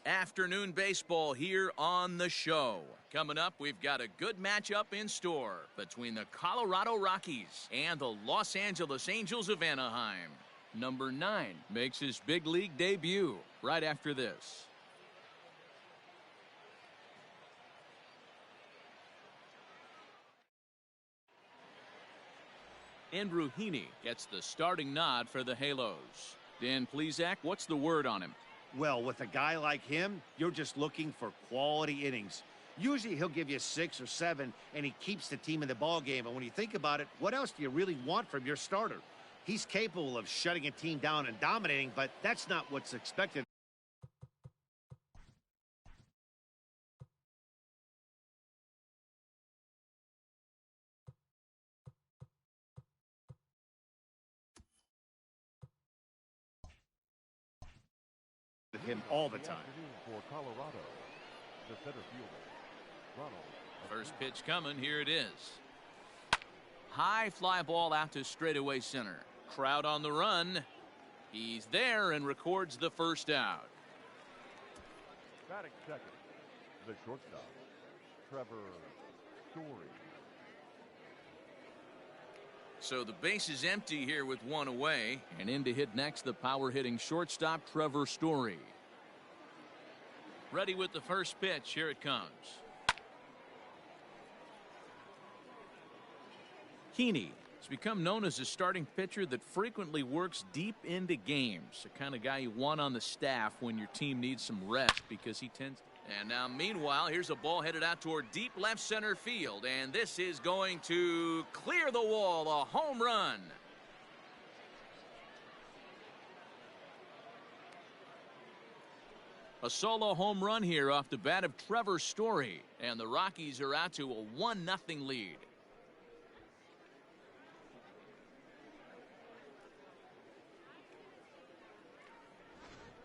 Afternoon baseball here on the show. Coming up, we've got a good matchup in store between the Colorado Rockies and the Los Angeles Angels of Anaheim. Number 9 makes his big league debut right after this. Andrew Heaney gets the starting nod for the Halos. Dan Plesac, what's the word on him? Well, with a guy like him, you're just looking for quality innings. Usually he'll give you 6 or 7, and he keeps the team in the ballgame. And when you think about it, what else do you really want from your starter? He's capable of shutting a team down and dominating, but that's not what's expected. Him all the time. For Colorado, the center fielder, Ronald. First pitch coming. Here it is. High fly ball out to straightaway center. Crowd on the run. He's there and records the first out. Batting second, the shortstop, Trevor Story. So the base is empty here with one away. And in to hit next, the power hitting shortstop, Trevor Story. Ready with the first pitch. Here it comes. Heaney has become known as a starting pitcher that frequently works deep into games. The kind of guy you want on the staff when your team needs some rest because he tends. And now meanwhile, here's a ball headed out toward deep left center field, and this is going to clear the wall. A home run. A solo home run here off the bat of Trevor Story, and the Rockies are out to a 1-0 lead.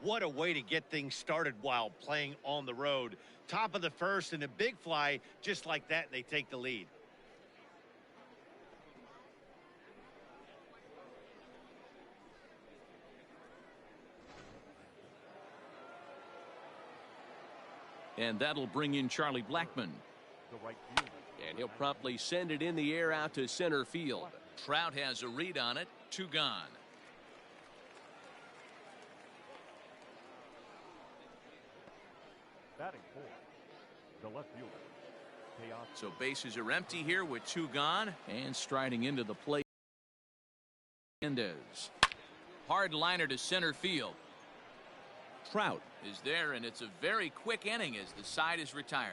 What a way to get things started while playing on the road. Top of the first and a big fly, just like that, and they take the lead. And that'll bring in Charlie Blackmon. The right fielder. And he'll promptly send it in the air out to center field. Trout has a read on it. 2 gone. Batting fourth, the left fielder. So bases are empty here with 2 gone, and striding into the plate. Mendez. Hard liner to center field. Trout is there, and it's a very quick inning as the side is retired.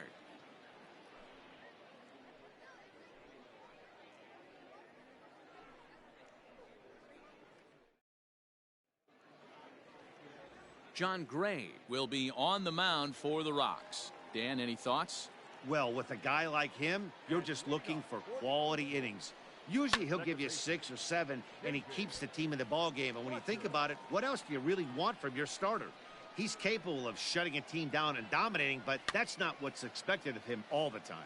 John Gray will be on the mound for the Rocks. Dan, any thoughts? Well, with a guy like him, you're just looking for quality innings. Usually he'll give you 6 or 7, and he keeps the team in the ballgame. And when you think about it, what else do you really want from your starter? He's capable of shutting a team down and dominating, but that's not what's expected of him all the time.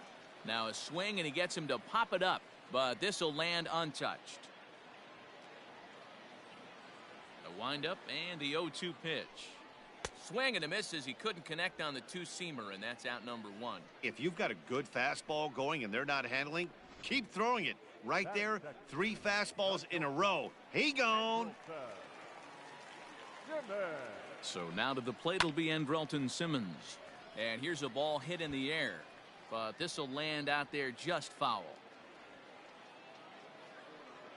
Now a swing, and he gets him to pop it up, but this will land untouched. A windup and the 0-2 pitch. Swing and a miss as he couldn't connect on the 2-seamer, and that's out number 1. If you've got a good fastball going and they're not handling, keep throwing it. Right there, 3 fastballs in a row. He gone. So now to the plate will be Andrelton Simmons. And here's a ball hit in the air, but this will land out there just foul.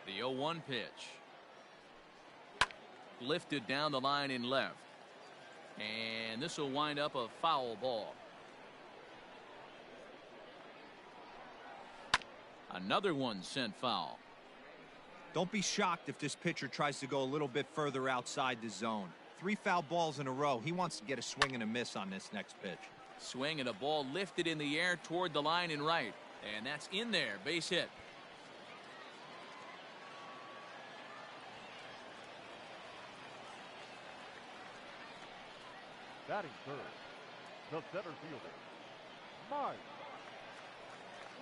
The 0-1 pitch. Lifted down the line in left. And this will wind up a foul ball. Another one sent foul. Don't be shocked if this pitcher tries to go a little bit further outside the zone. 3 foul balls in a row. He wants to get a swing and a miss on this next pitch. Swing and a ball lifted in the air toward the line and right. And that's in there. Base hit. Batting third, the center fielder, Mike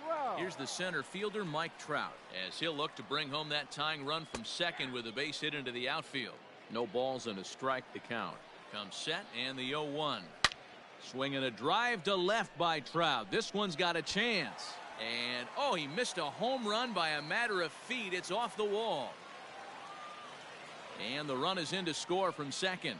Trout. Here's the center fielder, Mike Trout, as he'll look to bring home that tying run from second with a base hit into the outfield. No balls and a strike to count. Comes set, and the 0-1. Swinging a drive to left by Trout. This one's got a chance. And, oh, he missed a home run by a matter of feet. It's off the wall. And the run is in to score from second.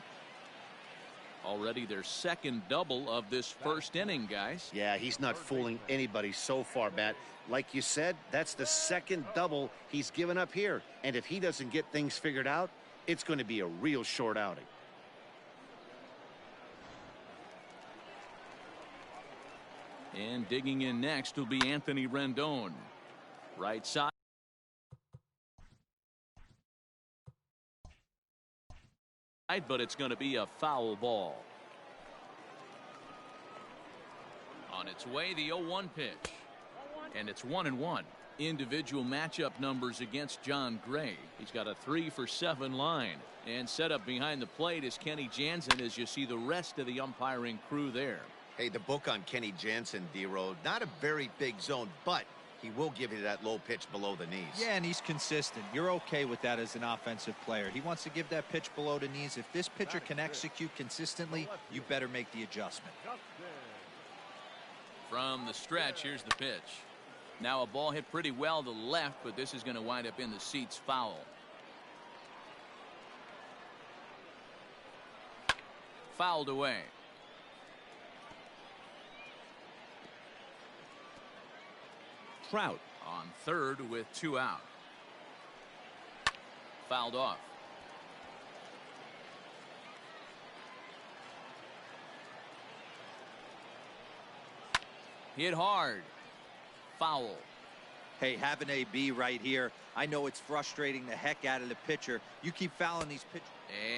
Already their second double of this first inning, guys. Yeah, he's not fooling anybody so far, Matt. Like you said, that's the second double he's given up here. And if he doesn't get things figured out, it's going to be a real short outing. And digging in next will be Anthony Rendon. Right side. But it's going to be a foul ball. On its way, the 0-1 pitch. And it's 1-1. Individual matchup numbers against John Gray. He's got a 3-for-7 line. And set up behind the plate is Kenny Jansen as you see the rest of the umpiring crew there. Hey, the book on Kenny Jansen, D-Road, not a very big zone, but he will give you that low pitch below the knees. Yeah, and he's consistent. You're okay with that as an offensive player. He wants to give that pitch below the knees. If this pitcher can execute consistently, you better make the adjustment. From the stretch, here's the pitch. Now a ball hit pretty well to the left, but this is going to wind up in the seats foul. Fouled away. Trout on third with 2 out. Fouled off. Hit hard. Foul. Hey, have an AB right here. I know it's frustrating the heck out of the pitcher. You keep fouling these pitches.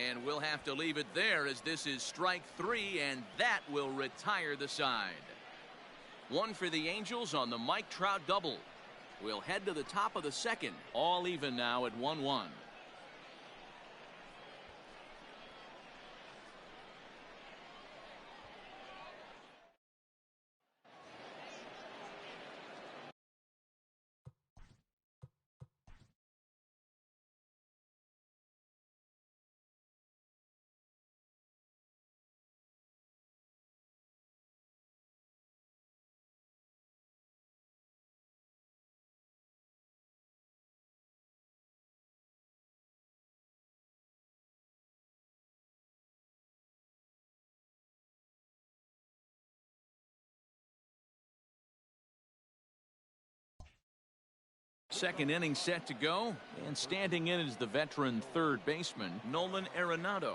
And we'll have to leave it there as this is strike 3, and that will retire the side. 1 for the Angels on the Mike Trout double. We'll head to the top of the second. All even now at 1-1. Second inning set to go, and standing in is the veteran third baseman Nolan Arenado.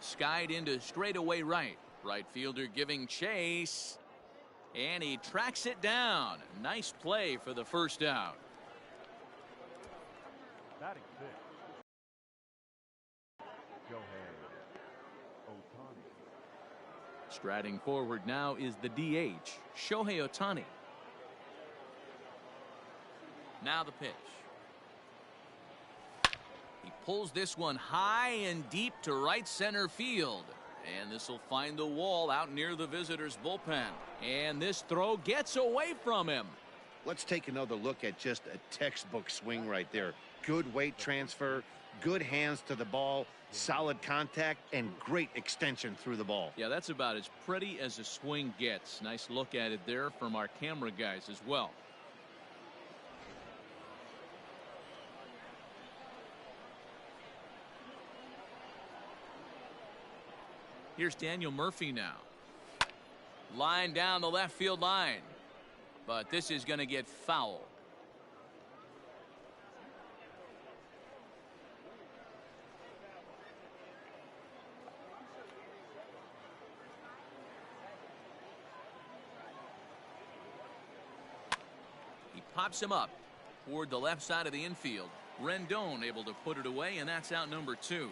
Skied into straightaway right. Right fielder giving chase, and he tracks it down. Nice play for the first out. Batting six. Shohei Ohtani. Striding forward now is the DH, Shohei Ohtani. Now the pitch. He pulls this one high and deep to right center field. And this will find the wall out near the visitors' bullpen. And this throw gets away from him. Let's take another look at just a textbook swing right there. Good weight transfer, good hands to the ball, solid contact, and great extension through the ball. Yeah, that's about as pretty as a swing gets. Nice look at it there from our camera guys as well. Here's Daniel Murphy now. Line down the left field line. But this is going to get foul. He pops him up toward the left side of the infield. Rendon able to put it away, and that's out number 2.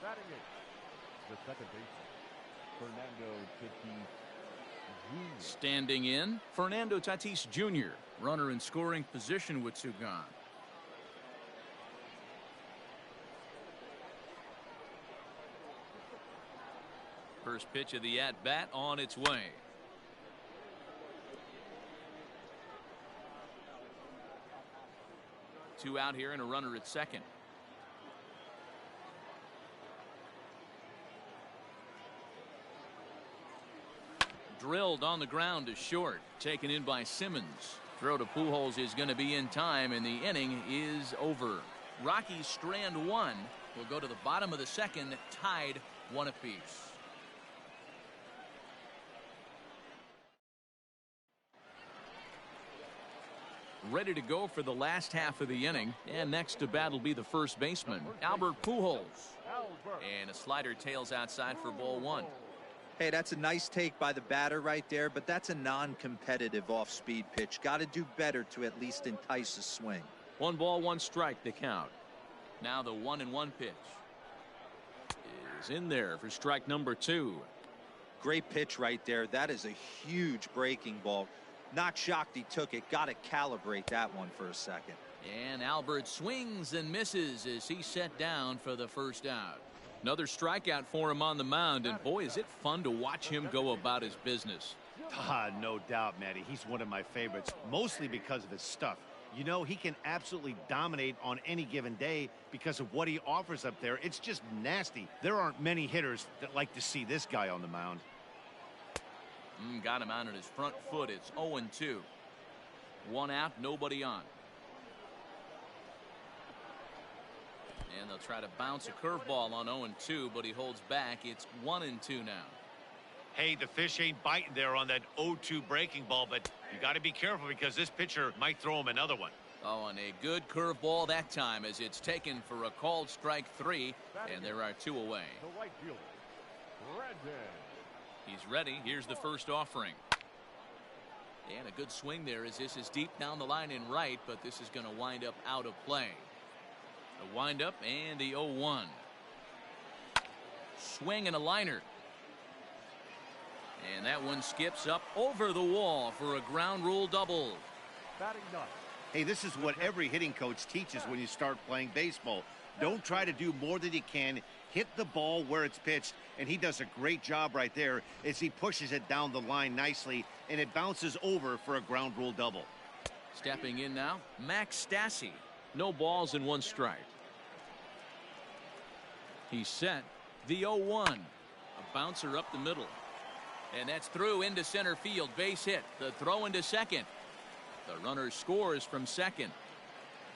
Batting eighth, the second baseman, Fernando Tatis Jr. Standing in, Fernando Tatis Jr., runner in scoring position with 2 gone. First pitch of the at-bat on its way. Two out here and a runner at second. drilled on the ground to short. Taken in by Simmons. Throw to Pujols is going to be in time, and the inning is over. Rockies strand one. Will go to the bottom of the second, tied 1 apiece. Ready to go for the last half of the inning, and next to bat will be the first baseman, Albert Pujols. And a slider tails outside for ball 1. Hey, that's a nice take by the batter right there, but that's a non-competitive off-speed pitch. Got to do better to at least entice a swing. 1 ball, 1 strike, the count. Now the 1-1 pitch is in there for strike number 2. Great pitch right there. That is a huge breaking ball. Not shocked he took it. Got to calibrate that one for a second. And Albert swings and misses as he's set down for the first out. Another strikeout for him on the mound, and boy, is it fun to watch him go about his business. No doubt, Matty. He's one of my favorites, mostly because of his stuff. You know, he can absolutely dominate on any given day because of what he offers up there. It's just nasty. There aren't many hitters that like to see this guy on the mound. Got him out on his front foot. It's 0-2. 1 out, nobody on. And they'll try to bounce a curveball on 0-2, but he holds back. It's 1-2 now. Hey, the fish ain't biting there on that 0-2 breaking ball, but you got to be careful because this pitcher might throw him another one. Oh, and a good curveball that time as it's taken for a called strike 3, and there are 2 away. The right fielder, Brandon. He's ready. Here's the first offering. And a good swing there as this is deep down the line in right, but this is going to wind up out of play. A wind up and the 0-1. Swing and a liner. And that one skips up over the wall for a ground rule double. Batting 9. Hey, this is what every hitting coach teaches when you start playing baseball. Don't try to do more than you can. Hit the ball where it's pitched, and he does a great job right there as he pushes it down the line nicely, and it bounces over for a ground rule double. Stepping in now, Max Stassi. No balls and 1 strike. He's set. The 0-1. A bouncer up the middle. And that's through into center field. Base hit. The throw into second. The runner scores from second.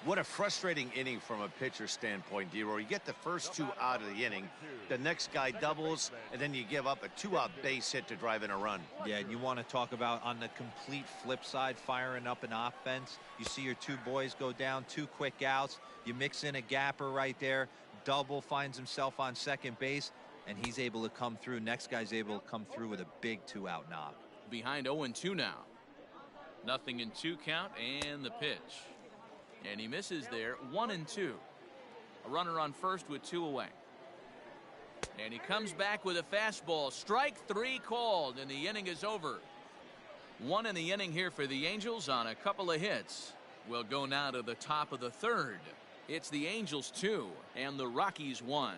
What a frustrating inning from a pitcher's standpoint, D-Roy. You get the first 2 out of the inning. The next guy doubles, and then you give up a 2-out base hit to drive in a run. Yeah, and you want to talk about on the complete flip side, firing up an offense. You see your 2 boys go down, 2 quick outs. You mix in a gapper right there. Double finds himself on second base, and he's able to come through. Next guy's able to come through with a big 2-out knock. Behind 0-2 now. 0-2 count and the pitch. And he misses there. 1-2. A runner on first with 2 away. And he comes back with a fastball. Strike 3 called, and the inning is over. 1 in the inning here for the Angels on a couple of hits. We'll go now to the top of the 3rd. It's the Angels 2 and the Rockies 1.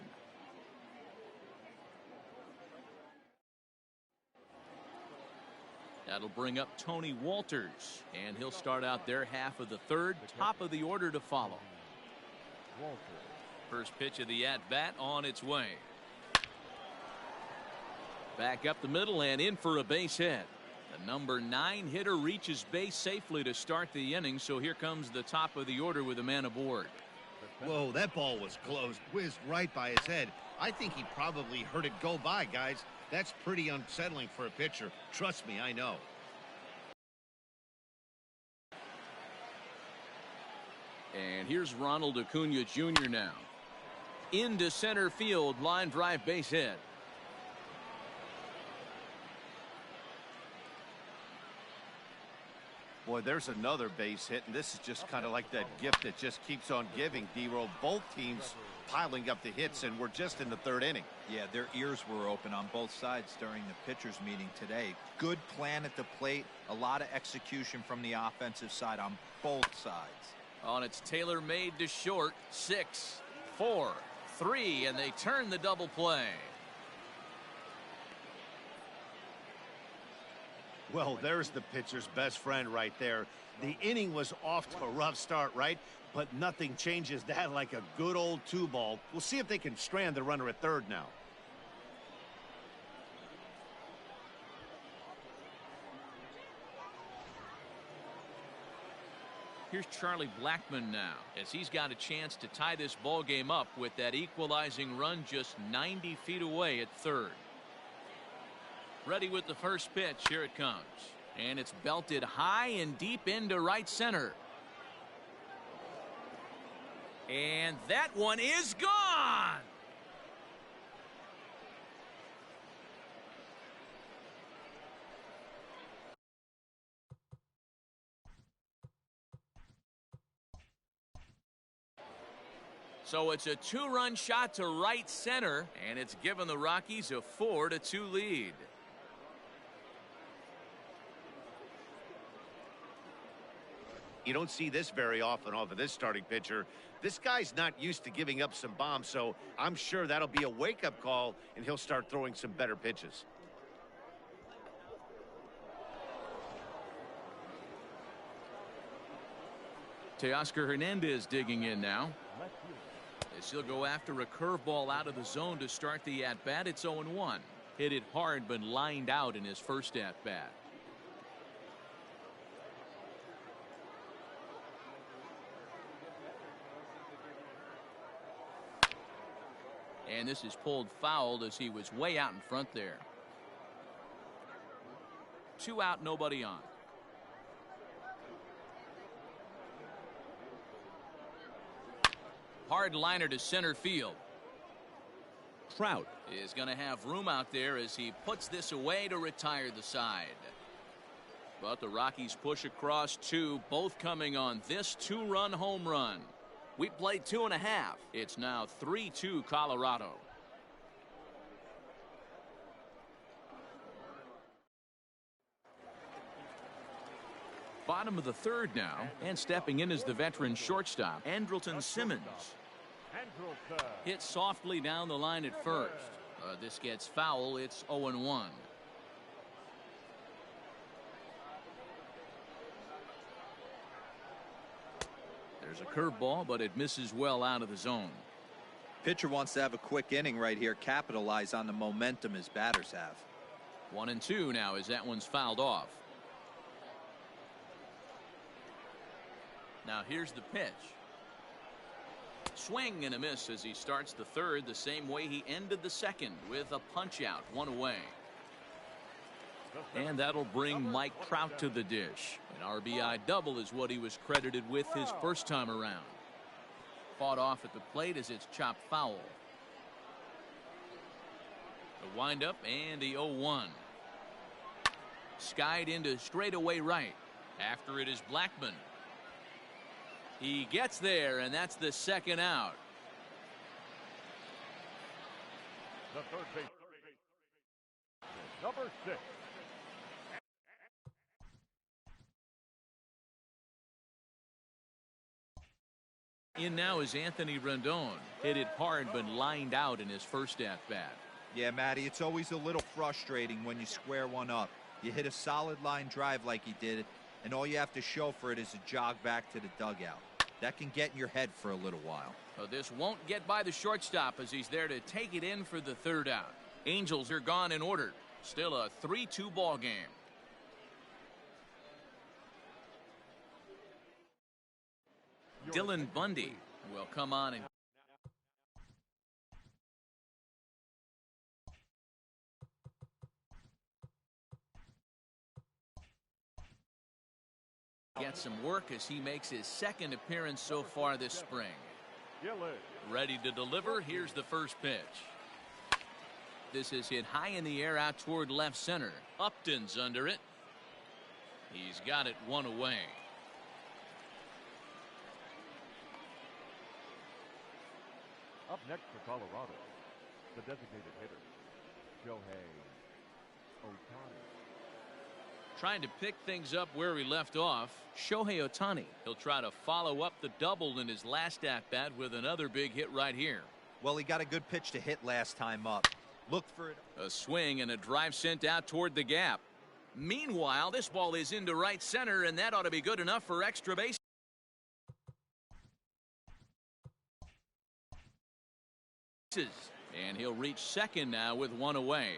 That'll bring up Tony Walters, and he'll start out their half of the 3rd. Top of the order to follow. First pitch of the at-bat on its way. Back up the middle and in for a base hit. The number 9 hitter reaches base safely to start the inning, so here comes the top of the order with a man aboard. Whoa, that ball was close. Whizzed right by his head. I think he probably heard it go by, guys. That's pretty unsettling for a pitcher. Trust me, I know. And here's Ronald Acuna Jr. now. Into center field, line drive base hit. Boy, there's another base hit, and this is just kind of like that gift that just keeps on giving, D-Roll. Both teams piling up the hits, and we're just in the 3rd inning. Yeah, their ears were open on both sides during the pitchers meeting today. Good plan at the plate, a lot of execution from the offensive side on both sides. On its tailor-made to short. 6, 4, 3, and they turn the double play. Well, there's the pitcher's best friend right there. The inning was off to a rough start, right? But nothing changes that like a good old 2-ball. We'll see if they can strand the runner at 3rd now. Here's Charlie Blackmon now, as he's got a chance to tie this ball game up with that equalizing run just 90 feet away at third. Ready with the first pitch. Here it comes. And it's belted high and deep into right center. And that one is gone. So it's a two-run shot to right center, and it's given the Rockies a 4-2 lead. You don't see this very often off of this starting pitcher. This guy's not used to giving up some bombs, so I'm sure that'll be a wake-up call, and he'll start throwing some better pitches. Teoscar Hernandez digging in now. As he'll go after a curveball out of the zone to start the at-bat. It's 0-1. Hit it hard, but lined out in his first at-bat. And this is pulled foul as he was way out in front there. 2 out, nobody on. Hard liner to center field. Trout is going to have room out there as he puts this away to retire the side. But the Rockies push across 2, both coming on this 2-run home run. We played 2.5. It's now 3-2 Colorado. Bottom of the third now, and stepping in is the veteran shortstop, Andrelton Simmons. Hit softly down the line at first. This gets foul. It's 0-1. There's a curveball, but it misses well out of the zone. Pitcher wants to have a quick inning right here, capitalize on the momentum his batters have. 1-2 now as that one's fouled off. Now here's the pitch. Swing and a miss as he starts the third the same way he ended the second, with a punch out, 1 away. And that'll bring Mike Trout to the dish. An RBI double is what he was credited with his first time around. Fought off at the plate as it's chopped foul. The windup and the 0-1. Skied into straightaway right. After it is Blackmon. He gets there, and that's the second out. The third base. Number 6. In now is Anthony Rendon. Hit it hard, but lined out in his first at-bat. Yeah, Matty, it's always a little frustrating when you square one up. You hit a solid line drive like he did, and all you have to show for it is a jog back to the dugout. That can get in your head for a little while. So this won't get by the shortstop as he's there to take it in for the third out. Angels are gone in order. Still a 3-2 ball game. Dylan Bundy will come on and get some work as he makes his second appearance so far this spring. Ready to deliver. Here's the first pitch. This is hit high in the air out toward left center. Upton's under it. He's got it 1 away. Up next for Colorado, the designated hitter, Shohei Ohtani. Trying to pick things up where he left off, Shohei Ohtani. He'll try to follow up the double in his last at-bat with another big hit right here. Well, he got a good pitch to hit last time up. Look for it. A swing and a drive sent out toward the gap. Meanwhile, this ball is into right center, and that ought to be good enough for extra base. And he'll reach second now with 1 away.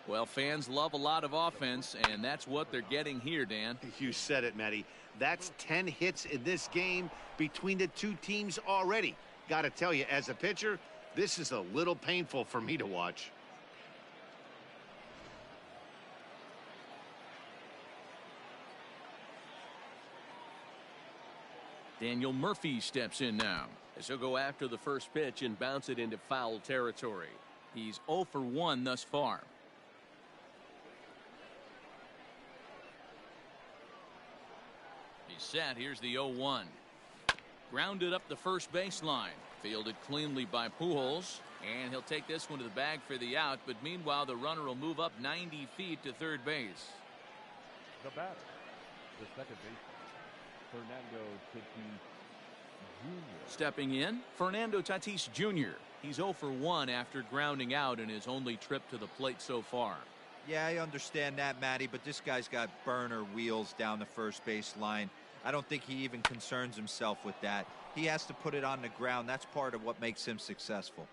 Well, fans love a lot of offense, and that's what they're getting here, Dan. You said it, Matty. That's 10 hits in this game between the two teams already. Got to tell you, as a pitcher, this is a little painful for me to watch. Daniel Murphy steps in now. As he'll go after the first pitch and bounce it into foul territory. He's 0 for 1 thus far. He's set. Here's the 0-1. Grounded up the first baseline. Fielded cleanly by Pujols. And he'll take this one to the bag for the out. But meanwhile, the runner will move up 90 feet to third base. The batter, the second baseman, Fernando Tatis Jr. Stepping in, Fernando Tatis Jr. He's 0 for 1 after grounding out in his only trip to the plate so far. Yeah, I understand that, Matty, but this guy's got burner wheels down the first base line. I don't think he even concerns himself with that. He has to put it on the ground. That's part of what makes him successful.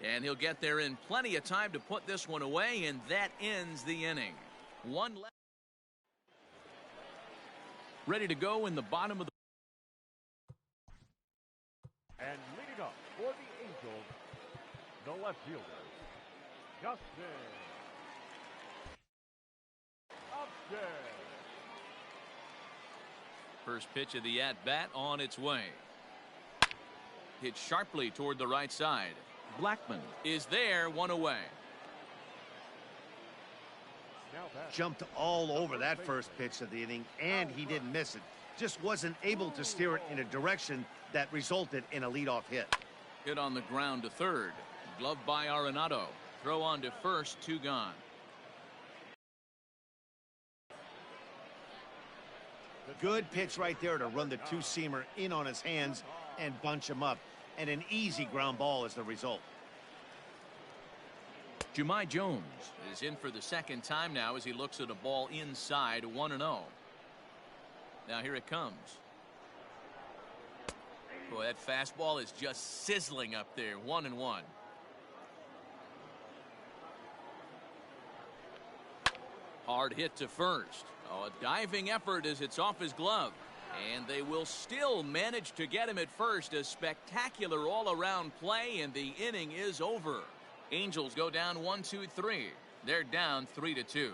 And he'll get there in plenty of time to put this one away, and that ends the inning. One left. Ready to go in the bottom of the. And leading up for the Angels, the left fielder, Justin Upton. First pitch of the at-bat on its way. Hit sharply toward the right side. Blackman is there, one away. Jumped all over that first pitch of the inning, and he didn't miss it. Just wasn't able to steer it in a direction that resulted in a leadoff hit. Hit on the ground to third. Gloved by Arenado. Throw on to first, 2 gone. Good pitch right there to run the two-seamer in on his hands and bunch him up. And an easy ground ball is the result. Jahmai Jones is in for the second time now as he looks at a ball inside, 1-0. Now here it comes. Boy, that fastball is just sizzling up there, 1-1. Hard hit to first. Oh, a diving effort as it's off his glove. And they will still manage to get him at first. A spectacular all-around play, and the inning is over. Angels go down 1-2-3. They're down 3-2.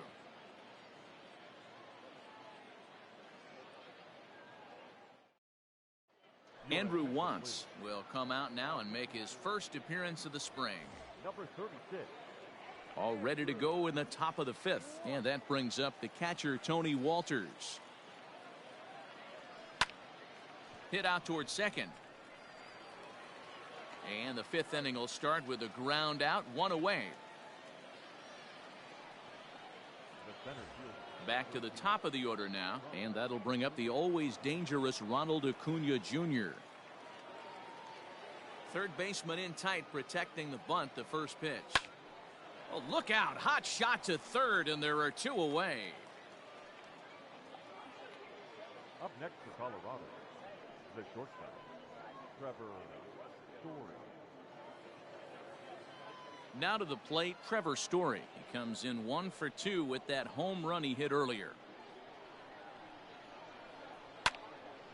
Andrew Wantz will come out now and make his first appearance of the spring. Number 36. All ready to go in the top of the 5th. And that brings up the catcher, Tony Walters. Hit out towards second. And the 5th inning will start with a ground out, 1 away. Back to the top of the order now, and that'll bring up the always dangerous Ronald Acuna Jr. Third baseman in tight, protecting the bunt, the first pitch. Oh, look out, hot shot to third, and there are 2 away. Up next for Colorado, the shortstop, Trevor Story. Now to the plate, Trevor Story. He comes in 1 for 2 with that home run he hit earlier.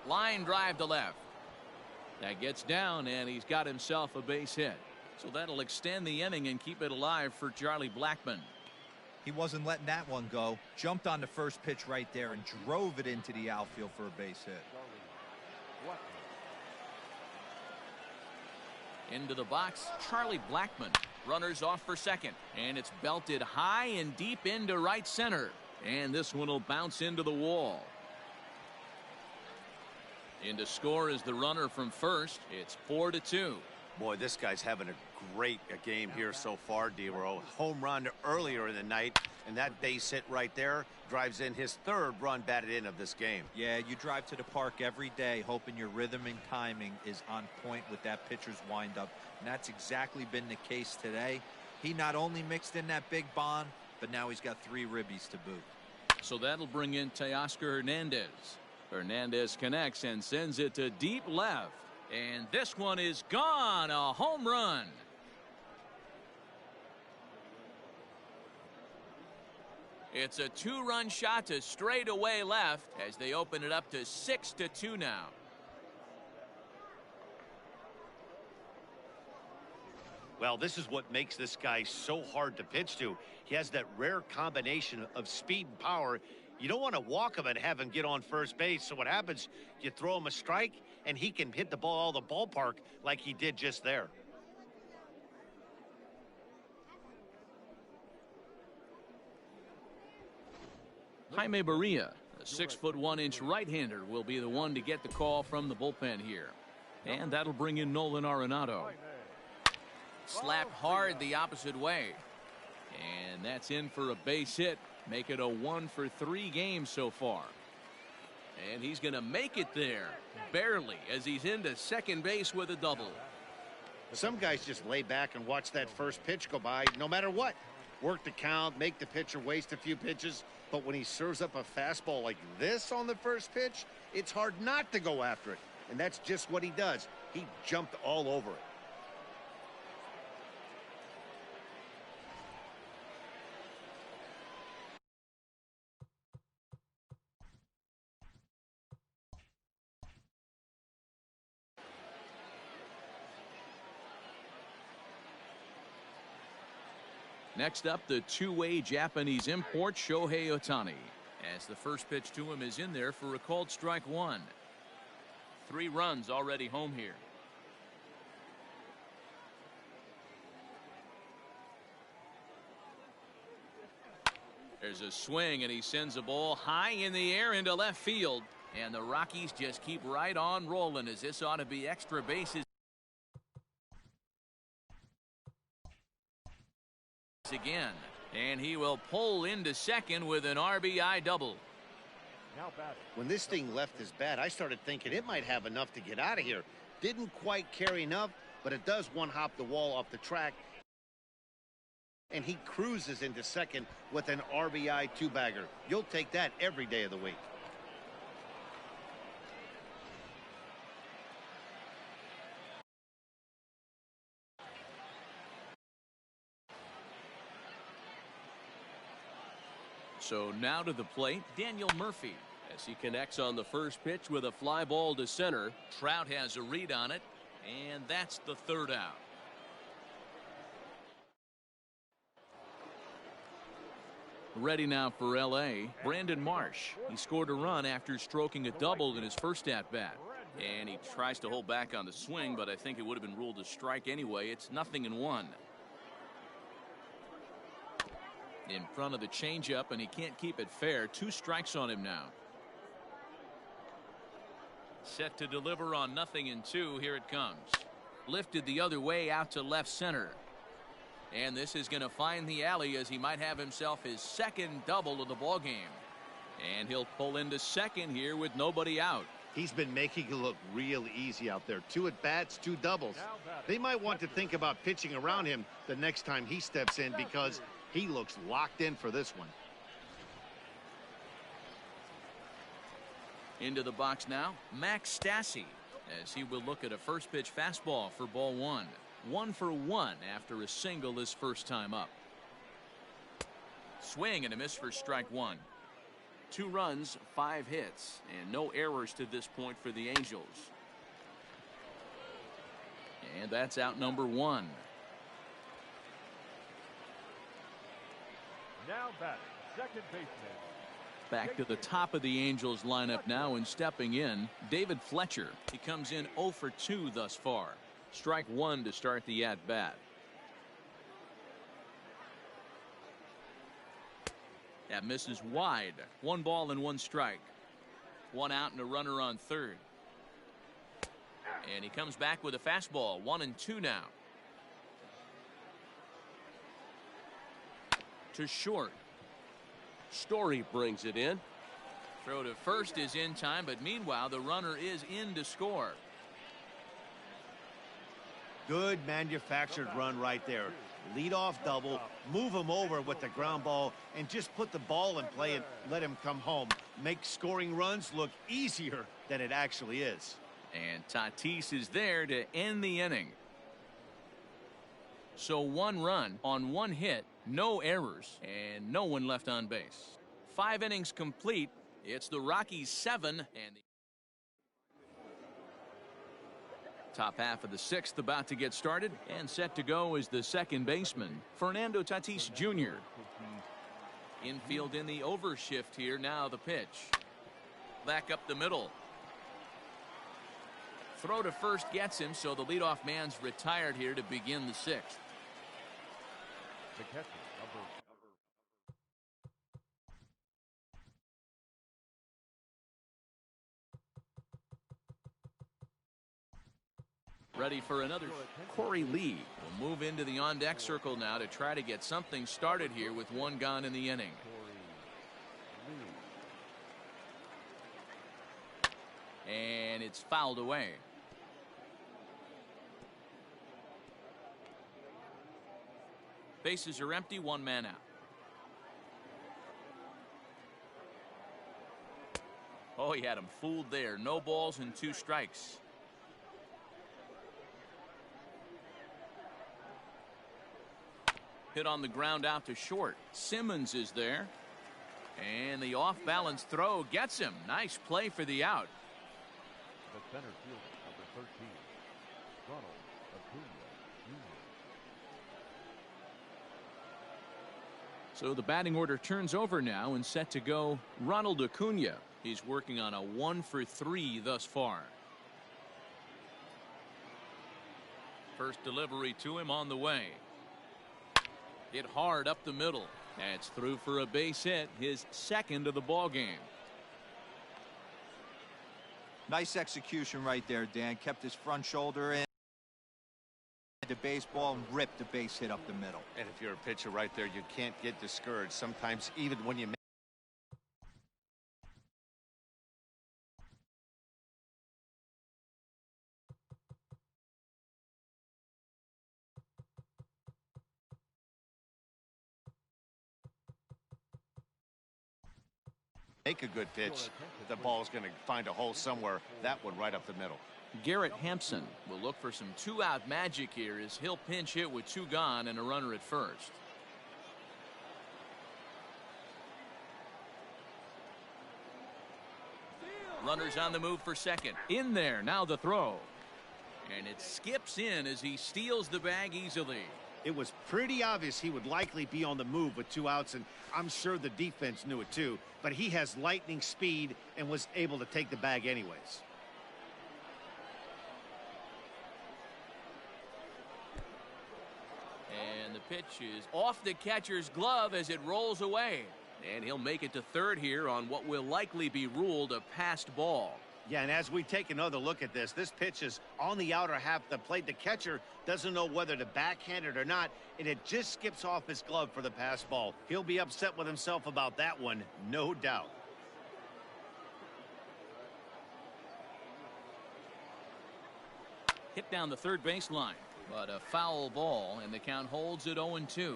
Line drive to left. That gets down, and he's got himself a base hit. So that'll extend the inning and keep it alive for Charlie Blackmon. He wasn't letting that one go. Jumped on the first pitch right there and drove it into the outfield for a base hit. Into the box, Charlie Blackmon. Runners off for second, and it's belted high and deep into right center. And this one will bounce into the wall. In to score is the runner from first. It's 4-2. Boy, this guy's having a great game here so far, D-Row. Home run earlier in the night, and that base hit right there drives in his 3rd run batted in of this game. Yeah, you drive to the park every day hoping your rhythm and timing is on point with that pitcher's windup, and that's exactly been the case today. He not only mixed in that big bomb, but now he's got 3 ribbies to boot. So that'll bring in Teoscar Hernandez. Hernandez connects and sends it to deep left. And this one is gone. A home run. It's a two-run shot to straightaway left as they open it up to 6-2 now. Well, this is what makes this guy so hard to pitch to. He has that rare combination of speed and power. You don't want to walk him and have him get on first base. So what happens, you throw him a strike, and he can hit the ball out of the ballpark like he did just there. Jaime Barria, a 6'1" right-hander, will be the one to get the call from the bullpen here. And that'll bring in Nolan Arenado. Slap hard the opposite way. And that's in for a base hit. Make it a 1-for-3 game so far. And he's going to make it there, barely, as he's into second base with a double. Some guys just lay back and watch that first pitch go by, no matter what. Work the count, make the pitcher waste a few pitches. But when he serves up a fastball like this on the first pitch, it's hard not to go after it. And that's just what he does. He jumped all over it. Next up, the two-way Japanese import Shohei Ohtani, as the first pitch to him is in there for a called strike one. 3 runs already home here. There's a swing, and he sends a ball high in the air into left field. And the Rockies just keep right on rolling, as this ought to be extra bases again. And he will pull into second with an RBI double. When this thing left his bat, I started thinking it might have enough to get out of here. Didn't quite carry enough, but it does one-hop the wall off the track. And he cruises into second with an RBI two-bagger. You'll take that every day of the week. So now to the plate, Daniel Murphy. As he connects on the first pitch with a fly ball to center. Trout has a read on it, and that's the third out. Ready now for L.A., Brandon Marsh. He scored a run after stroking a double in his first at-bat. And he tries to hold back on the swing, but I think it would have been ruled a strike anyway. It's 0-1. In front of the changeup, and he can't keep it fair. 2 strikes on him now. Set to deliver on 0-2. Here it comes. Lifted the other way out to left center. And this is going to find the alley, as he might have himself his second double of the ball game. And he'll pull into second here with nobody out. He's been making it look real easy out there. 2 at-bats, 2 doubles. They might want to think about pitching around him the next time he steps in, because he looks locked in for this one. Into the box now, Max Stassi, as he will look at a first pitch fastball for ball 1. 1 for 1 after a single his first time up. Swing and a miss for strike 1. 2 runs, 5 hits, and no errors to this point for the Angels. And that's out number 1. Now batting, second baseman. Back to the top of the Angels lineup now, and stepping in, David Fletcher. He comes in 0 for 2 thus far. Strike 1 to start the at-bat. That misses wide. 1 ball and 1 strike. 1 out and a runner on third. And he comes back with a fastball. 1-2 now. To short. Story brings it in. Throw to first is in time, but meanwhile the runner is in to score. Good manufactured run right there. Lead off double, move him over with the ground ball, and just put the ball in play and let him come home. Make scoring runs look easier than it actually is. And Tatis is there to end the inning. So 1 run on 1 hit, No errors and no one left on base. 5 innings complete. It's the Rockies 7 and the top half of the 6th about to get started, and set to go is the second baseman, Fernando Tatis Jr. Infield in the overshift here. Now the pitch. Back up the middle. Throw to first gets him, so the leadoff man's retired here to begin the 6th. The catcher, number ready for another. Corey Lee will move into the on-deck circle now to try to get something started here with 1 gone in the inning. And it's fouled away. Bases are empty, 1 man out. Oh, he had him fooled there. No balls and 2 strikes. Hit on the ground out to short. Simmons is there. And the off-balance throw gets him. Nice play for the out. the center fielder, number 13, Ronald Acuna Jr. So the batting order turns over now and set to go Ronald Acuna. He's working on a 1-for-3 thus far. First delivery to him on the way. Hit hard up the middle. That's through for a base hit, his second of the ball game. Nice execution right there, Dan. Kept his front shoulder in the baseball and ripped the base hit up the middle. And if you're a pitcher right there, you can't get discouraged. Sometimes even when you make a good pitch, the ball's going to find a hole somewhere. That one right up the middle. Garrett Hampson will look for some 2-out magic here as he'll pinch hit with 2 gone and a runner at first. Runners on the move for second. In there, now the throw. And it skips in as he steals the bag easily. It was pretty obvious he would likely be on the move with 2 outs, and I'm sure the defense knew it too. But he has lightning speed and was able to take the bag anyways. And the pitch is off the catcher's glove as it rolls away. And he'll make it to third here on what will likely be ruled a passed ball. Yeah, and as we take another look at this pitch is on the outer half of the plate. The catcher doesn't know whether to backhand it or not, and it just skips off his glove for the pass ball. He'll be upset with himself about that one, no doubt. Hit down the third baseline, but a foul ball, and the count holds at 0-2.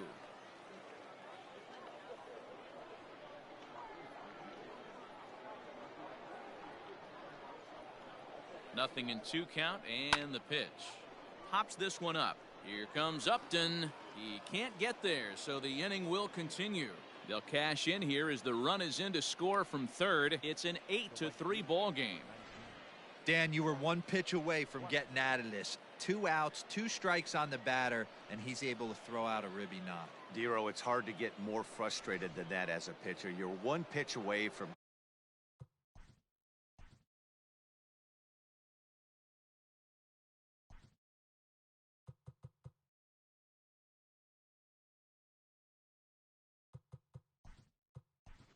Nothing in 2 count, and the pitch. Pops this one up. Here comes Upton. He can't get there, so the inning will continue. They'll cash in here as the run is in to score from third. It's an 8-3 ball game. Dan, you were 1 pitch away from getting out of this. 2 outs, 2 strikes on the batter, and he's able to throw out a ribby knock. Dero, it's hard to get more frustrated than that as a pitcher. You're 1 pitch away from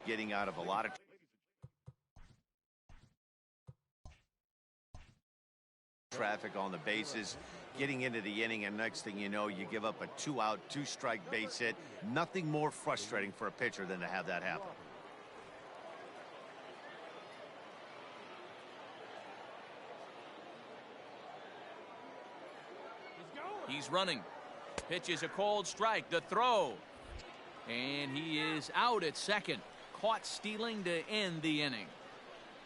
getting out of a lot of traffic on the bases, getting into the inning, and next thing you know, you give up a 2-out, 2-strike base hit. Nothing more frustrating for a pitcher than to have that happen. He's running. Pitch is a cold strike. The throw. And he is out at second. Caught stealing to end the inning.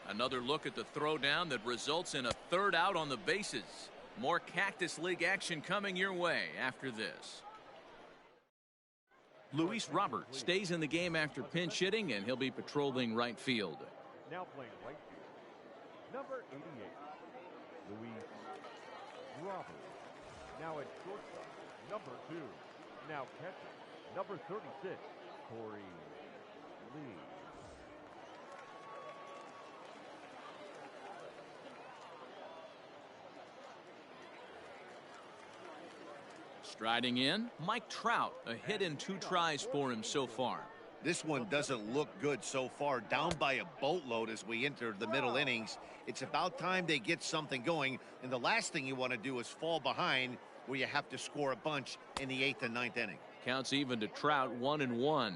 Another look at the throwdown that results in a 3rd out on the bases. More Cactus League action coming your way after this. Luis Robert stays in the game after pinch hitting, and he'll be patrolling right field. Now playing right field, number 88, Luis Robert. Now at shortstop, number 2. Now catcher, number 36, Corey Lee. Striding in, Mike Trout. A hit and 2 tries for him so far. This one doesn't look good so far. Down by a boatload as we enter the middle innings. It's about time they get something going. And the last thing you want to do is fall behind where you have to score a bunch in the 8th and 9th inning. Counts even to Trout, 1-1.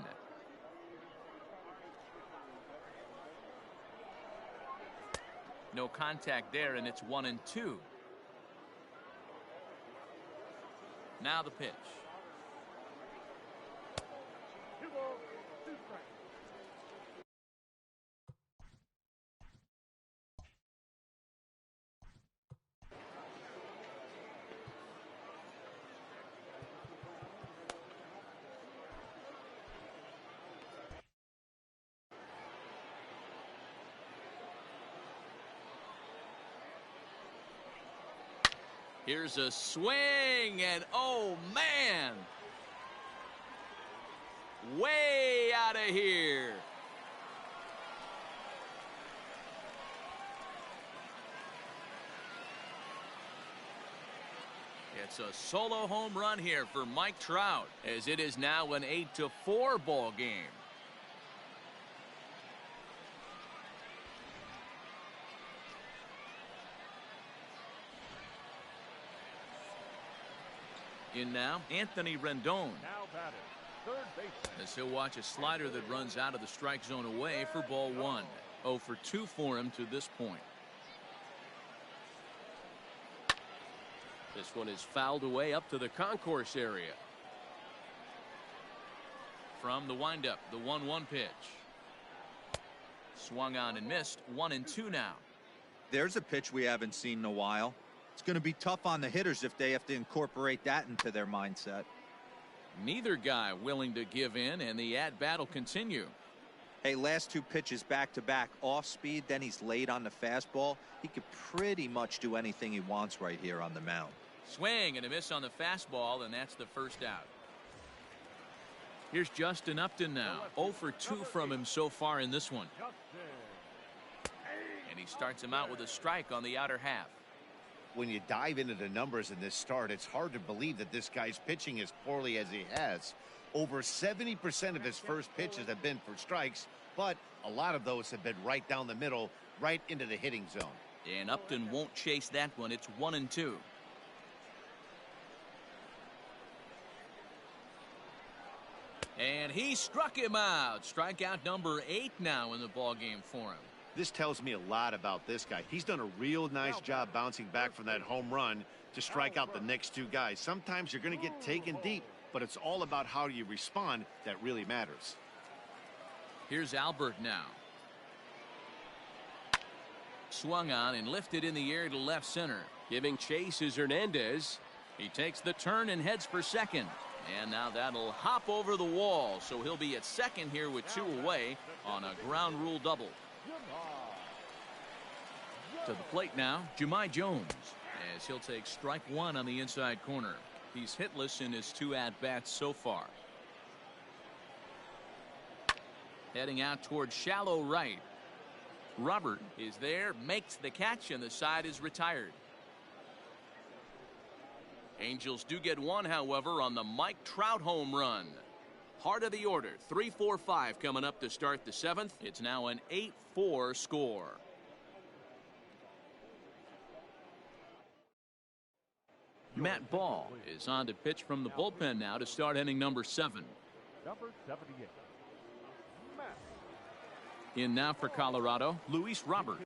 No contact there, and it's 1-2. Now the pitch. 2 balls, 2 strikes. Here's a swing, and oh man, way out of here. It's a solo home run here for Mike Trout, as it is now an 8-4 ball game. In now, Anthony Rendon. Now batting, third baseman. As he'll watch a slider that runs out of the strike zone away for ball 1. 0 for 2 for him to this point. This one is fouled away up to the concourse area. From the windup, the 1-1 pitch. Swung on and missed. 1-2 now. There's a pitch we haven't seen in a while. It's going to be tough on the hitters if they have to incorporate that into their mindset. Neither guy willing to give in, and the at-bat will continue. Hey, last 2 pitches back-to-back off speed, then he's late on the fastball. He could pretty much do anything he wants right here on the mound. Swing and a miss on the fastball, and that's the first out. Here's Justin Upton now. 0 for 2 from him so far in this one. And he starts him out with a strike on the outer half. When you dive into the numbers in this start, it's hard to believe that this guy's pitching as poorly as he has. Over 70% of his first pitches have been for strikes, but a lot of those have been right down the middle, right into the hitting zone. And Upton won't chase that one. It's 1-2. And he struck him out. Strikeout number 8 now in the ballgame for him. This tells me a lot about this guy. He's done a real nice job bouncing back from that home run to strike out the next 2 guys. Sometimes you're going to get taken deep, but it's all about how you respond that really matters. Here's Albert now. Swung on and lifted in the air to left center. Giving chase is Hernandez. He takes the turn and heads for second. And now that'll hop over the wall, so he'll be at second here with 2 away on a ground rule double. To the plate now, Jahmai Jones, as he'll take strike 1 on the inside corner. He's hitless in his 2 at-bats so far. Heading out towards shallow right. Robert is there, makes the catch, and the side is retired. Angels do get 1, however, on the Mike Trout home run. Heart of the order, 3-4-5 coming up to start the 7th. It's now an 8-4 score. Matt Ball is on to pitch from the bullpen now to start inning number 7. Number 78, Matt. In now for Colorado, Luis Robert.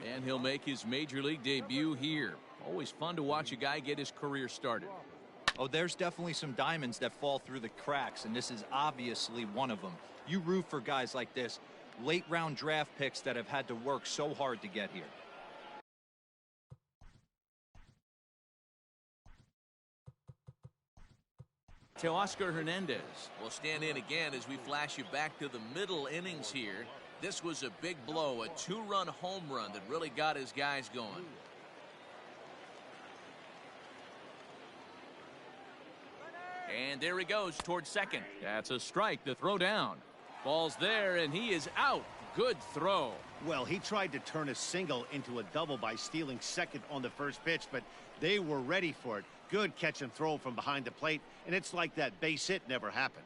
And he'll make his major league debut here. Always fun to watch a guy get his career started. Oh, there's definitely some diamonds that fall through the cracks, and this is obviously one of them. You root for guys like this, late round draft picks that have had to work so hard to get here. Teoscar Hernandez will stand in again as we flash you back to the middle innings here. This was a big blow, a 2-run home run that really got his guys going. And there he goes towards second. That's a strike to throw down. Ball's there, and he is out. Good throw. Well, he tried to turn a single into a double by stealing second on the first pitch, but they were ready for it. Good catch and throw from behind the plate, and it's like that base hit never happened.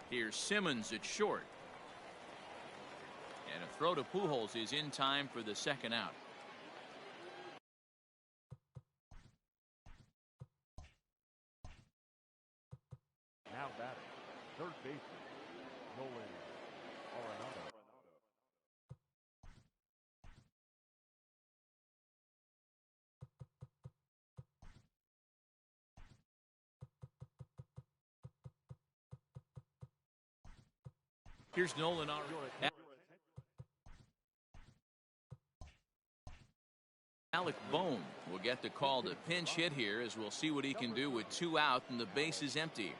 Here's Simmons at short. And a throw to Pujols is in time for the second out. Now batting, third baseman, Nolan Arenado. Here's Nolan Arenado. Alec Bohm will get the call to pinch hit here, as we'll see what he can do with 2 out and the base is empty.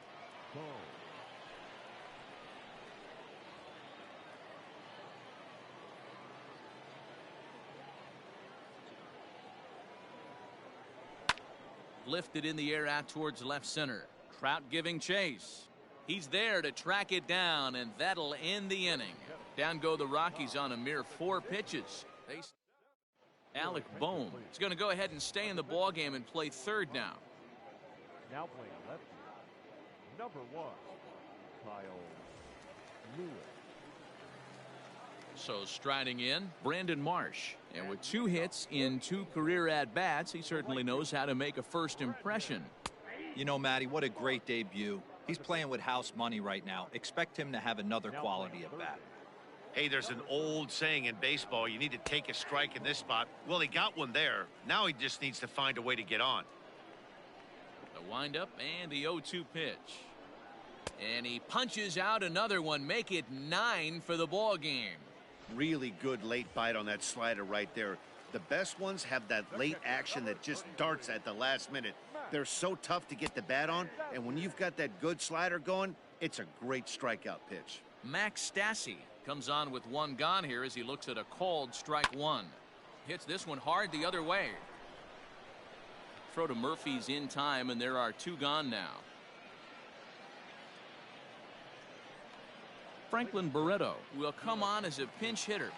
Lifted in the air out towards left center. Trout giving chase. He's there to track it down, and that'll end the inning. Down go the Rockies on a mere 4 pitches. Alec Bohm is going to go ahead and stay in the ballgame and play third now. Now playing left field, number 1, Kyle Lewis. So striding in, Brandon Marsh. And with 2 hits in 2 career at-bats, he certainly knows how to make a first impression. You know, Matty, what a great debut. He's playing with house money right now. Expect him to have another quality at bat. Hey, there's an old saying in baseball, you need to take a strike in this spot. Well, he got one there. Now he just needs to find a way to get on. The windup and the 0-2 pitch. And he punches out another one. Make it 9 for the ball game. Really good late bite on that slider right there. The best ones have that late action that just darts at the last minute. They're so tough to get the bat on, and when you've got that good slider going, it's a great strikeout pitch. Max Stassi comes on with 1 gone here as he looks at a called strike 1. Hits this one hard the other way. Throw to Murphy's in time, and there are 2 gone now. Franklin Barreto will come on as a pinch hitter.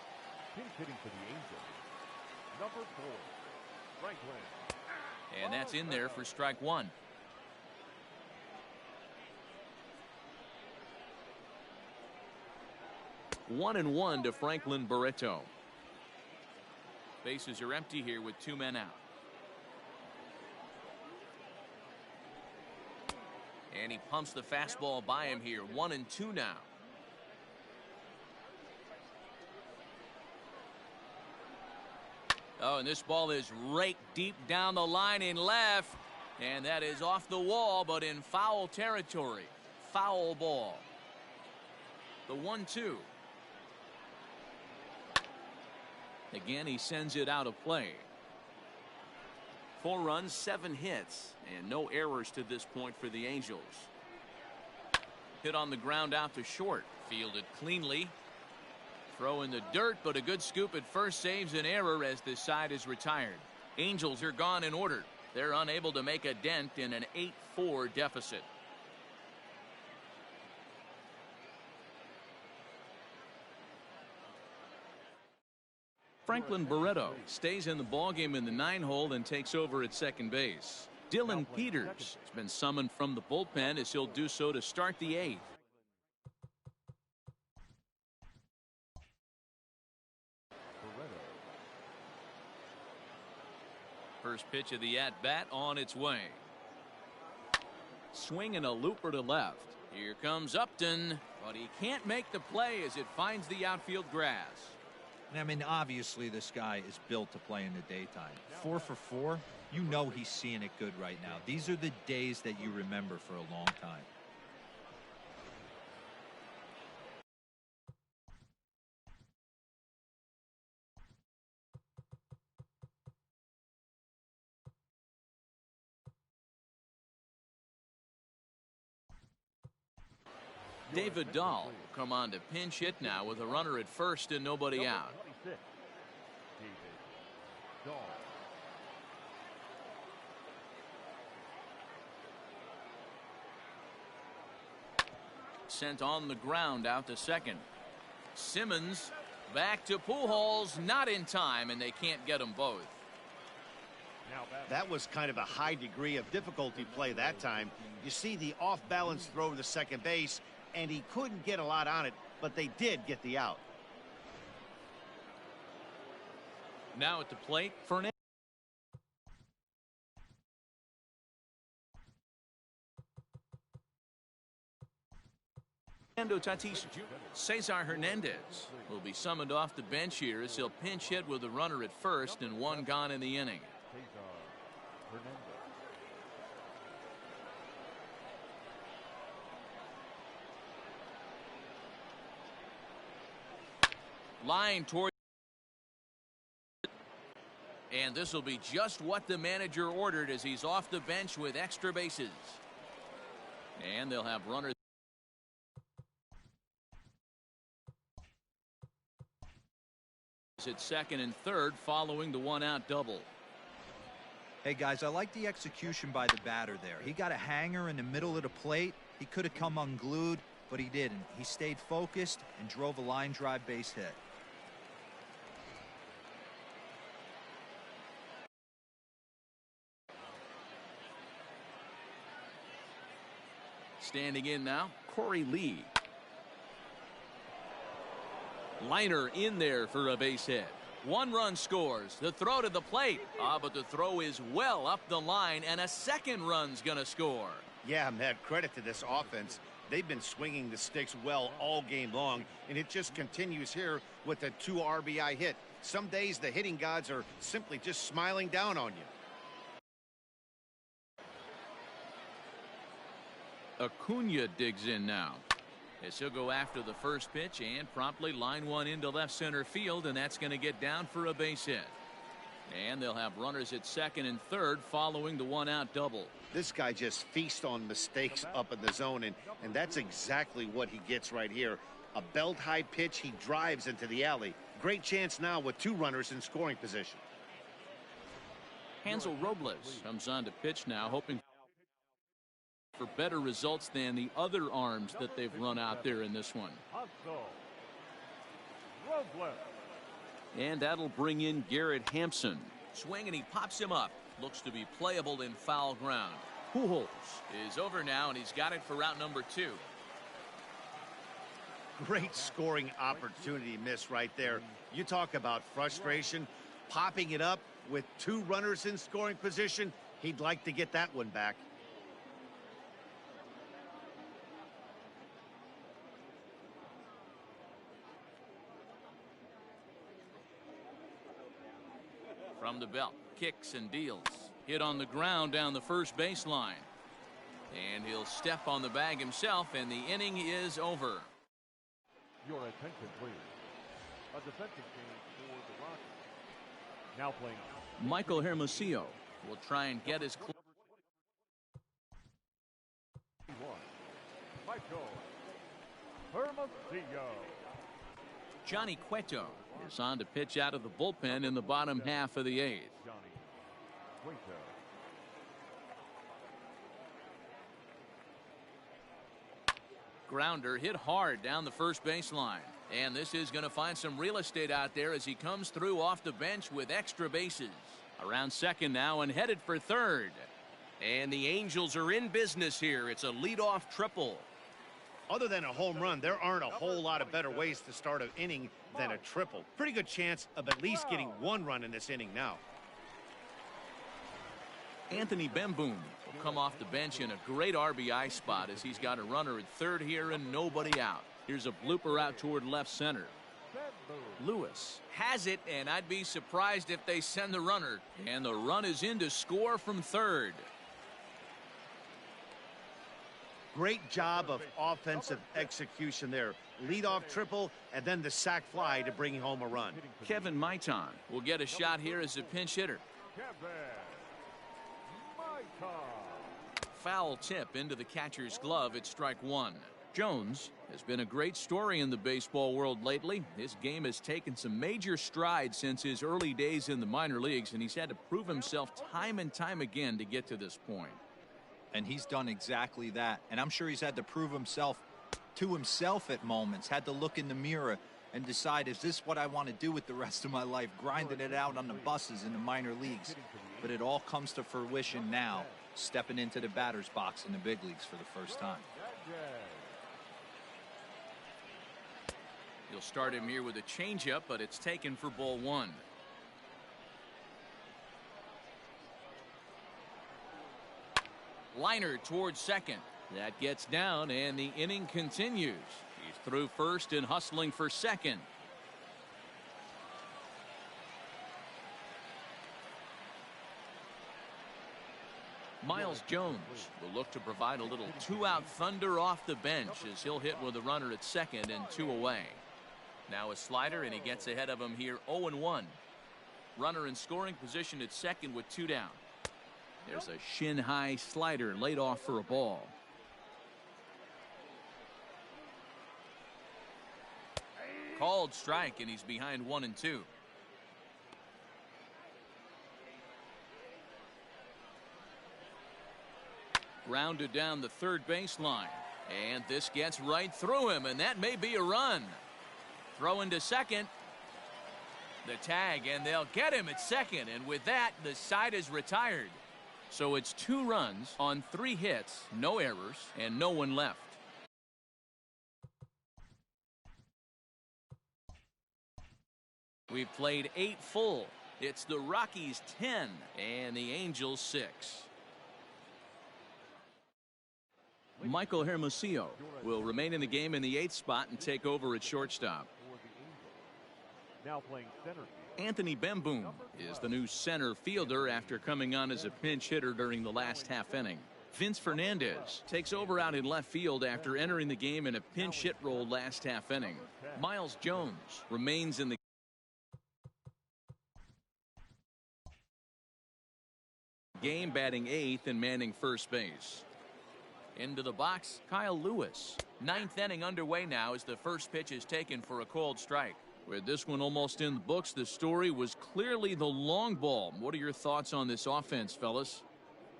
Pinch hitting for the Angels, number 4, Franklin. And that's in there for strike 1. One and 1 to Franklin Barreto. Bases are empty here with 2 men out. And he pumps the fastball by him here. 1 and 2 now. Oh, and this ball is raked deep down the line in left. And that is off the wall, but in foul territory. Foul ball. The 1-2. Again, he sends it out of play. 4 runs, 7 hits, and no errors to this point for the Angels. Hit on the ground out to short. Fielded cleanly. Throw in the dirt, but a good scoop at first saves an error as this side is retired. Angels are gone in order. They're unable to make a dent in an 8-4 deficit. Franklin Barreto stays in the ballgame in the 9-hole and takes over at second base. Dylan Peters has been summoned from the bullpen as he'll do so to start the 8th. First pitch of the at-bat on its way. Swing and a looper to left. Here comes Upton, but he can't make the play as it finds the outfield grass. I mean, obviously this guy is built to play in the daytime. 4 for 4, you know he's seeing it good right now. These are the days that you remember for a long time. David Dahl will come on to pinch hit now with a runner at first and nobody out. Sent on the ground out to second. Simmons back to Pujols, not in time, and they can't get them both. That was kind of a high degree of difficulty play that time. You see the off-balance throw to second base, and he couldn't get a lot on it, but they did get the out. Now at the plate, Fernandez. Tatis Cesar Hernandez will be summoned off the bench here as he'll pinch hit with a runner at first and one gone in the inning. Line toward, and this will be just what the manager ordered as he's off the bench with extra bases, and they'll have runners at second and third following the one-out double. Hey guys, I like the execution by the batter there. He got a hanger in the middle of the plate. He could have come unglued, but he didn't. He stayed focused and drove a line drive base hit. Standing in now, Corey Lee. Liner in there for a base hit. One run scores. The throw to the plate. But the throw is well up the line, and a second run's going to score. Yeah, Matt, credit to this offense. They've been swinging the sticks well all game long, and it just continues here with a 2 RBI hit. Some days the hitting gods are simply just smiling down on you. Acuna digs in now, as he'll go after the first pitch and promptly line one into left center field, and that's going to get down for a base hit. And they'll have runners at second and third following the one-out double. This guy just feasts on mistakes up in the zone, and that's exactly what he gets right here. A belt-high pitch, he drives into the alley. Great chance now with 2 runners in scoring position. Hansel Robles comes on to pitch now, hoping for better results than the other arms that they've run out there in this one. And that'll bring in Garrett Hampson. Swing, and he pops him up. Looks to be playable in foul ground. Pujols is over now, and he's got it for route number 2. Great scoring opportunity miss right there. You talk about frustration. Popping it up with 2 runners in scoring position. He'd like to get that one back. From the belt, kicks and deals. Hit on the ground down the first baseline. And he'll step on the bag himself, and the inning is over. Your attention, please. A defensive change for the Rockies. Now playing. Michael Hermosillo will try and get his. Michael Hermosillo. Johnny Cueto is on to pitch out of the bullpen in the bottom half of the 8th. Johnny Cueto. Grounder hit hard down the first baseline, and this is going to find some real estate out there as he comes through off the bench with extra bases. Around second now and headed for third, and the Angels are in business here. It's a leadoff triple. Other than a home run, there aren't a whole lot of better ways to start an inning than a triple. Pretty good chance of at least getting 1 run in this inning now. Anthony Bemboom will come off the bench in a great RBI spot as he's got a runner at third here and nobody out. Here's a blooper out toward left center. Lewis has it, and I'd be surprised if they send the runner. And the run is in to score from third. Great job of offensive execution there. Leadoff triple, and then the sac fly to bring home a run. Kevin Maitan will get a shot here as a pinch hitter. Foul tip into the catcher's glove at strike 1. Jones has been a great story in the baseball world lately. His game has taken some major strides since his early days in the minor leagues, and he's had to prove himself time and time again to get to this point. And he's done exactly that. And I'm sure he's had to prove himself to himself at moments, had to look in the mirror and decide, is this what I want to do with the rest of my life, grinding it out on the buses in the minor leagues? But it all comes to fruition now, stepping into the batter's box in the big leagues for the first time. He'll start him here with a changeup, but it's taken for ball one. Liner towards second. That gets down, and the inning continues. He's through first and hustling for second. Miles Jones will look to provide a little two-out thunder off the bench as he'll hit with a runner at second and 2 away. Now a slider, and he gets ahead of him here 0-1. Runner in scoring position at second with 2 down. There's a shin-high slider laid off for a ball. Called strike, and he's behind 1-2. Grounded down the third baseline, and this gets right through him, and that may be a run. Throw into second. The tag, and they'll get him at second, and with that, the side is retired. So it's 2 runs on 3 hits, no errors, and no one left. We've played 8 full. It's the Rockies 10 and the Angels 6. Michael Hermosillo will remain in the game in the 8th spot and take over at shortstop. Now playing center. Anthony Bemboom is the new center fielder after coming on as a pinch hitter during the last half inning. Vince Fernandez takes over out in left field after entering the game in a pinch hit role last half inning. Miles Jones remains in the game, batting 8th and manning first base. Into the box, Kyle Lewis. 9th inning underway now as the first pitch is taken for a called strike. With this one almost in the books, the story was clearly the long ball. What are your thoughts on this offense, fellas?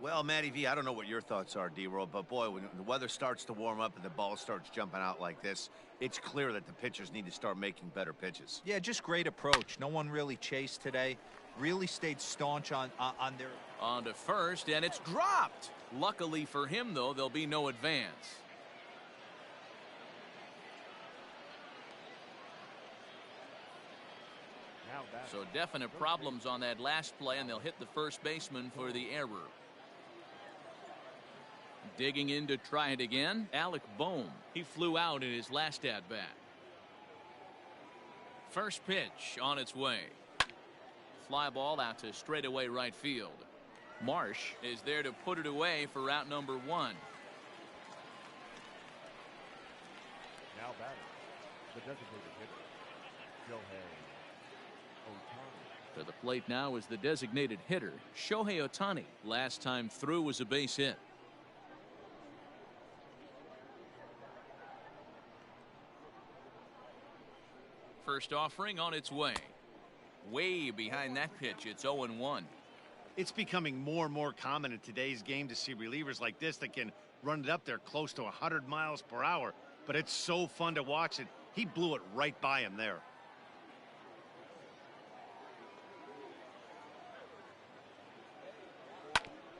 Well, Matty V, I don't know what your thoughts are, D-Roll, but boy, when the weather starts to warm up and the ball starts jumping out like this, it's clear that the pitchers need to start making better pitches. Yeah, just great approach. No one really chased today. Really stayed staunch on their... On to first, and it's dropped. Luckily for him, though, there'll be no advance. So definite problems on that last play, and they'll hit the first baseman for the error. Digging in to try it again, Alec Bohm. He flew out in his last at-bat. First pitch on its way. Fly ball out to straightaway right field. Marsh is there to put it away for route number 1. Now batting, the designated hitter, Shohei Ohtani. To the plate now is the designated hitter, Shohei Ohtani. Last time through was a base hit. First offering on its way. Way behind that pitch, it's 0-1. It's becoming more and more common in today's game to see relievers like this that can run it up there close to 100 miles per hour. But it's so fun to watch it. He blew it right by him there.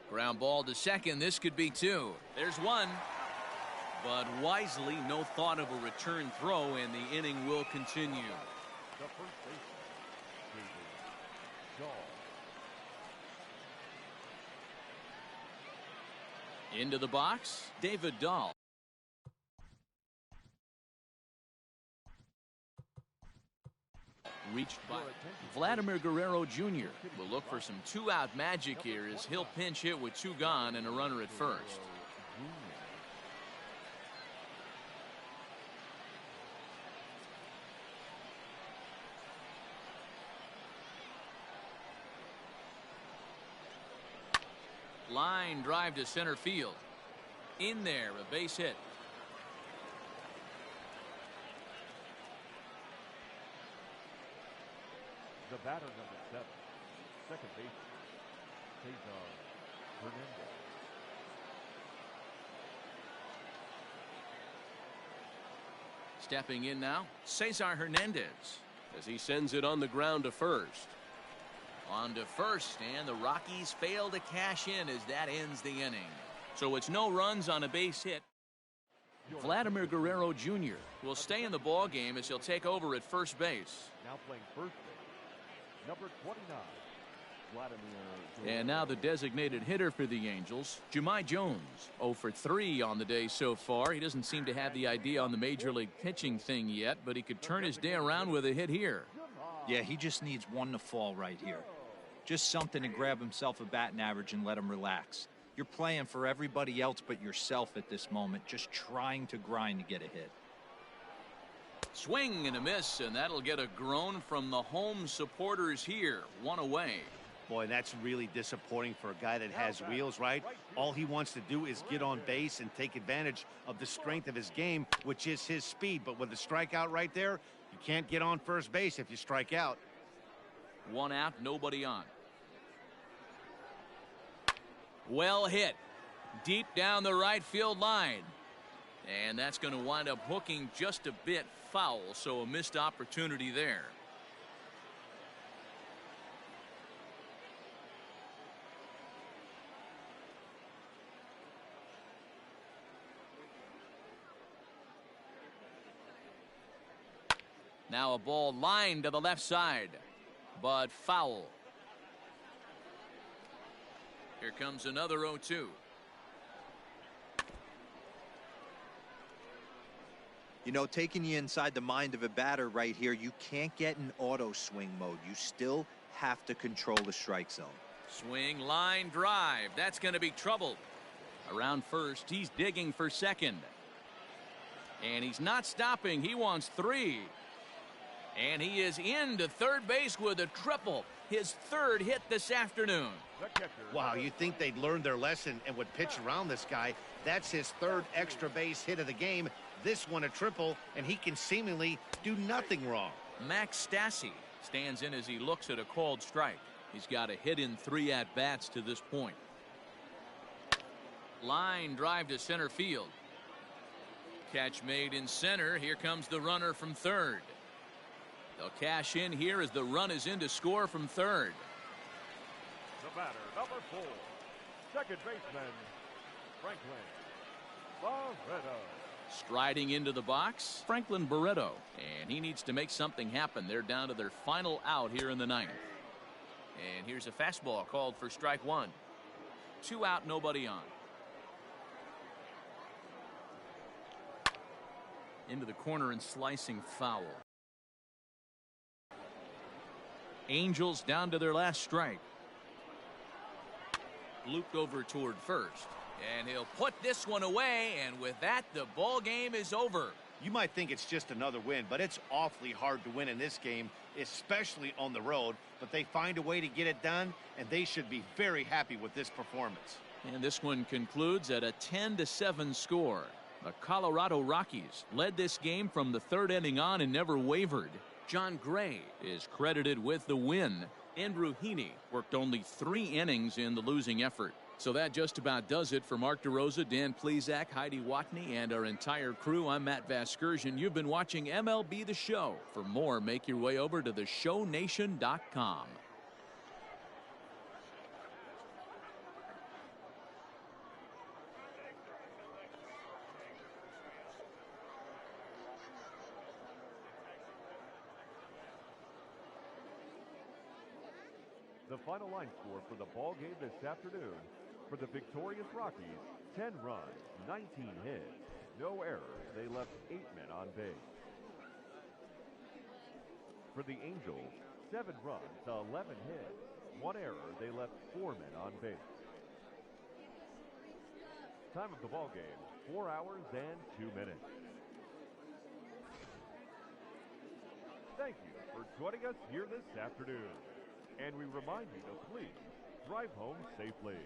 Ground ball to second. This could be 2. There's 1. But wisely, no thought of a return throw, and the inning will continue. The first baseman, David Dahl. Into the box, David Dahl. Reached by Vladimir Guerrero Jr. will look for some 2-out magic here as he'll pinch hit with 2 gone and a runner at first. Line drive to center field. In there, a base hit. The batter, number 7, second baseman, Cesar Hernandez. Stepping in now, Cesar Hernandez. As he sends it on the ground to first. On to first, and the Rockies fail to cash in as that ends the inning. So it's no runs on a base hit. Vladimir Guerrero Jr. will stay in the ball game as he'll take over at first base. Now playing first base, number 29, Vladimir Guerrero. And now the designated hitter for the Angels, Jahmai Jones. 0 for 3 on the day so far. He doesn't seem to have the idea on the major league pitching thing yet, but he could turn his day around with a hit here. Yeah, he just needs one to fall right here. Just something to grab himself a batting average and let him relax. You're playing for everybody else but yourself at this moment, just trying to grind to get a hit. Swing and a miss, and that'll get a groan from the home supporters here. One away. Boy, that's really disappointing for a guy that has wheels, right? All he wants to do is get on base and take advantage of the strength of his game, which is his speed. But with the strikeout right there, you can't get on first base if you strike out. One out, nobody on. Well hit. Deep down the right field line. And that's going to wind up hooking just a bit foul, so a missed opportunity there. Now a ball lined to the left side, but foul. Here comes another 0-2. You know, taking you inside the mind of a batter right here, you can't get in auto swing mode. You still have to control the strike zone. Swing, line, drive. That's going to be trouble. Around first, he's digging for second. And he's not stopping. He wants 3. And he is into third base with a triple. His third hit this afternoon. Wow, you'd think they'd learned their lesson and would pitch around this guy. That's his third extra base hit of the game. This one a triple, and he can seemingly do nothing wrong. Max Stassi stands in as he looks at a called strike. He's got a hit in 3 at-bats to this point. Line drive to center field. Catch made in center. Here comes the runner from third. They'll cash in here as the run is in to score from third. The batter, number 4, second baseman, Franklin Barreto. Striding into the box, Franklin Barreto. And he needs to make something happen. They're down to their final out here in the 9th. And here's a fastball called for strike 1. 2 out, nobody on. Into the corner and slicing foul. Angels down to their last strike. Looped over toward first. And he'll put this one away, and with that, the ball game is over. You might think it's just another win, but it's awfully hard to win in this game, especially on the road. But they find a way to get it done, and they should be very happy with this performance. And this one concludes at a 10-7 score. The Colorado Rockies led this game from the 3rd inning on and never wavered. John Gray is credited with the win. Andrew Heaney worked only 3 innings in the losing effort. So that just about does it for Mark DeRosa, Dan Plesac, Heidi Watney, and our entire crew. I'm Matt Vasgersian. You've been watching MLB The Show. For more, make your way over to theshownation.com. The final line score for the ball game this afternoon. For the victorious Rockies, 10 runs, 19 hits, no errors. They left 8 men on base. For the Angels, 7 runs, 11 hits, 1 error. They left 4 men on base. Time of the ball game, 4 hours and 2 minutes. Thank you for joining us here this afternoon. And we remind you to please drive home safely.